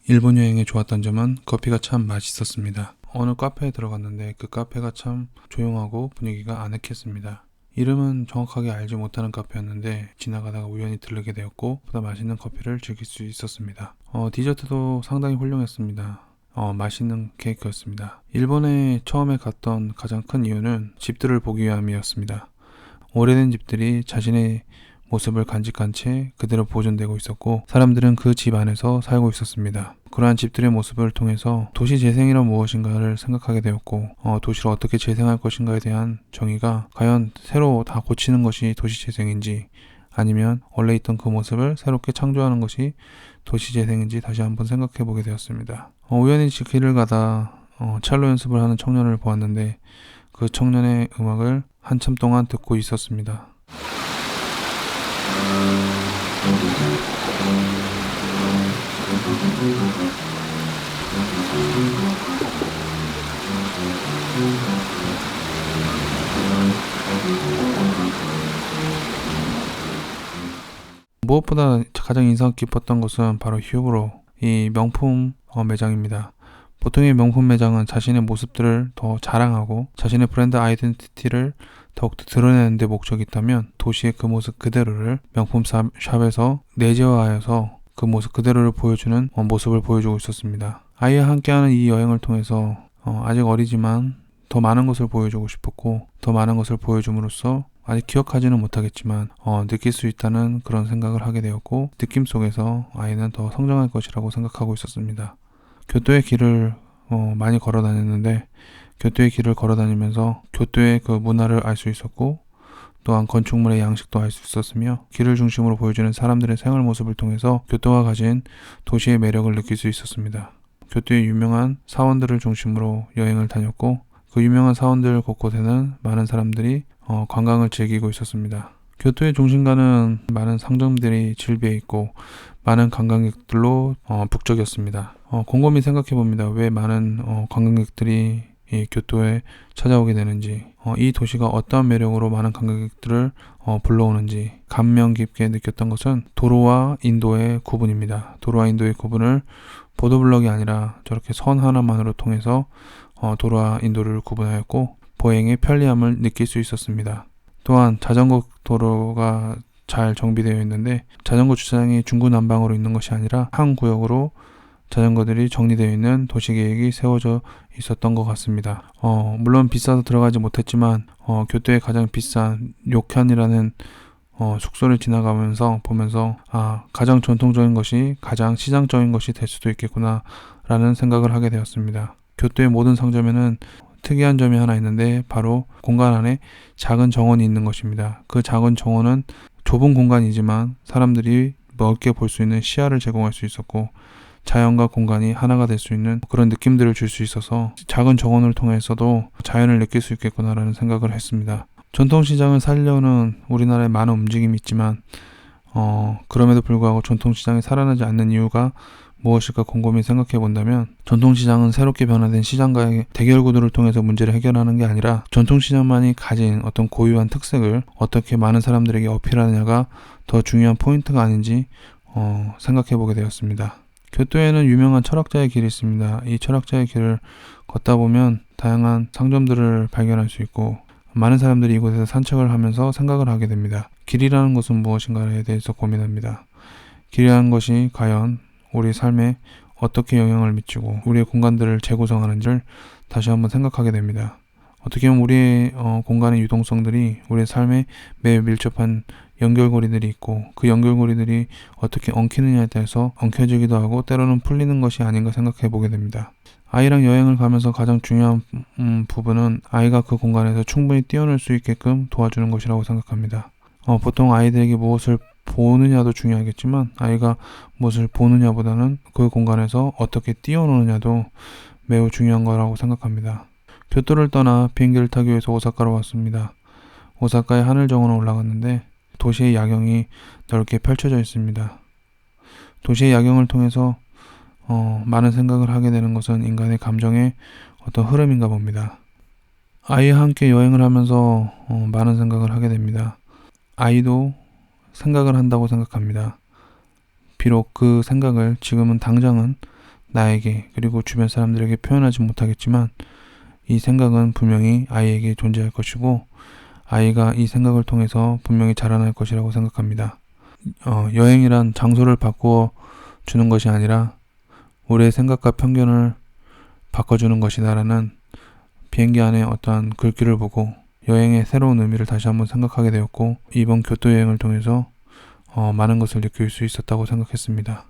일본 여행에 좋았던 점은 커피가 참 맛있었습니다. 어느 카페에 들어갔는데 그 카페가 참 조용하고 분위기가 아늑했습니다. 이름은 정확하게 알지 못하는 카페였는데 지나가다가 우연히 들르게 되었고 보다 맛있는 커피를 즐길 수 있었습니다. 디저트도 상당히 훌륭했습니다. 맛있는 케이크였습니다. 일본에 처음에 갔던 가장 큰 이유는 집들을 보기 위함이었습니다. 오래된 집들이 자신의 모습을 간직한 채 그대로 보존되고 있었고 사람들은 그 집 안에서 살고 있었습니다. 그러한 집들의 모습을 통해서 도시 재생이란 무엇인가를 생각하게 되었고 도시를 어떻게 재생할 것인가에 대한 정의가 과연 새로 다 고치는 것이 도시 재생인지 아니면 원래 있던 그 모습을 새롭게 창조하는 것이 도시 재생인지 다시 한번 생각해 보게 되었습니다. 우연히 길을 가다 첼로 연습을 하는 청년을 보았는데 그 청년의 음악을 한참 동안 듣고 있었습니다. 무엇보다 가장 인상 깊었던 것은 바로 휴브로, 이 명품 매장입니다. 보통의 명품 매장은 자신의 모습들을 더 자랑하고 자신의 브랜드 아이덴티티를 더욱더 드러내는 데 목적이 있다면 도시의 그 모습 그대로를 명품 샵에서 내재화하여서 그 모습 그대로를 보여주는 모습을 보여주고 있었습니다. 아이와 함께하는 이 여행을 통해서 아직 어리지만 더 많은 것을 보여주고 싶었고 더 많은 것을 보여줌으로써 아직 기억하지는 못하겠지만 느낄 수 있다는 그런 생각을 하게 되었고 느낌 속에서 아이는 더 성장할 것이라고 생각하고 있었습니다. 교토의 길을 많이 걸어 다녔는데 교토의 길을 걸어 다니면서 교토의 그 문화를 알 수 있었고 또한 건축물의 양식도 알 수 있었으며 길을 중심으로 보여주는 사람들의 생활 모습을 통해서 교토가 가진 도시의 매력을 느낄 수 있었습니다. 교토의 유명한 사원들을 중심으로 여행을 다녔고 그 유명한 사원들 곳곳에는 많은 사람들이 관광을 즐기고 있었습니다. 교토의 중심가는 많은 상점들이 질비해 있고 많은 관광객들로 북적였습니다. 곰곰이 생각해 봅니다. 왜 많은 관광객들이 이 교토에 찾아오게 되는지, 이 도시가 어떠한 매력으로 많은 관광객들을 불러오는지 감명 깊게 느꼈던 것은 도로와 인도의 구분입니다. 도로와 인도의 구분을 보도블럭이 아니라 저렇게 선 하나만으로 통해서 도로와 인도를 구분하였고 보행의 편리함을 느낄 수 있었습니다. 또한 자전거 도로가 잘 정비되어 있는데 자전거 주차장이 중구난방으로 있는 것이 아니라 한 구역으로 자전거들이 정리되어 있는 도시계획이 세워져 있었던 것 같습니다. 물론 비싸서 들어가지 못했지만 교토의 가장 비싼 료칸이라는 숙소를 지나가면서 보면서 가장 전통적인 것이 가장 시장적인 것이 될 수도 있겠구나 라는 생각을 하게 되었습니다. 교토의 모든 상점에는 특이한 점이 하나 있는데 바로 공간 안에 작은 정원이 있는 것입니다. 그 작은 정원은 좁은 공간이지만 사람들이 넓게 볼 수 있는 시야를 제공할 수 있었고 자연과 공간이 하나가 될 수 있는 그런 느낌들을 줄 수 있어서 작은 정원을 통해서도 자연을 느낄 수 있겠구나라는 생각을 했습니다. 전통시장을 살려는 우리나라의 많은 움직임이 있지만 그럼에도 불구하고 전통시장이 살아나지 않는 이유가 무엇일까 곰곰이 생각해 본다면 전통시장은 새롭게 변화된 시장과의 대결 구도를 통해서 문제를 해결하는 게 아니라 전통시장만이 가진 어떤 고유한 특색을 어떻게 많은 사람들에게 어필하느냐가 더 중요한 포인트가 아닌지 생각해 보게 되었습니다. 교토에는 유명한 철학자의 길이 있습니다. 이 철학자의 길을 걷다 보면 다양한 상점들을 발견할 수 있고 많은 사람들이 이곳에서 산책을 하면서 생각을 하게 됩니다. 길이라는 것은 무엇인가에 대해서 고민합니다. 길이라는 것이 과연 우리 삶에 어떻게 영향을 미치고 우리의 공간들을 재구성하는지를 다시 한번 생각하게 됩니다. 어떻게 보면 우리의 공간의 유동성들이 우리의 삶에 매우 밀접한 연결고리들이 있고 그 연결고리들이 어떻게 엉키느냐에 따라서 엉켜지기도 하고 때로는 풀리는 것이 아닌가 생각해 보게 됩니다. 아이랑 여행을 가면서 가장 중요한 부분은 아이가 그 공간에서 충분히 뛰어놀 수 있게끔 도와주는 것이라고 생각합니다. 보통 아이들에게 무엇을 보느냐도 중요하겠지만 아이가 무엇을 보느냐보다는 그 공간에서 어떻게 뛰어노느냐도 매우 중요한 거라고 생각합니다. 교토를 떠나 비행기를 타기 위해서 오사카로 왔습니다. 오사카의 하늘정원에 올라갔는데 도시의 야경이 넓게 펼쳐져 있습니다. 도시의 야경을 통해서 많은 생각을 하게 되는 것은 인간의 감정의 어떤 흐름인가 봅니다. 아이와 함께 여행을 하면서 많은 생각을 하게 됩니다. 아이도 생각을 한다고 생각합니다. 비록 그 생각을 지금은 당장은 나에게 그리고 주변 사람들에게 표현하지 못하겠지만 이 생각은 분명히 아이에게 존재할 것이고 아이가 이 생각을 통해서 분명히 자라날 것이라고 생각합니다. 여행이란 장소를 바꾸어 주는 것이 아니라 우리의 생각과 편견을 바꿔주는 것이다라는 비행기 안에 어떠한 글귀를 보고 여행의 새로운 의미를 다시 한번 생각하게 되었고 이번 교토 여행을 통해서 많은 것을 느낄 수 있었다고 생각했습니다.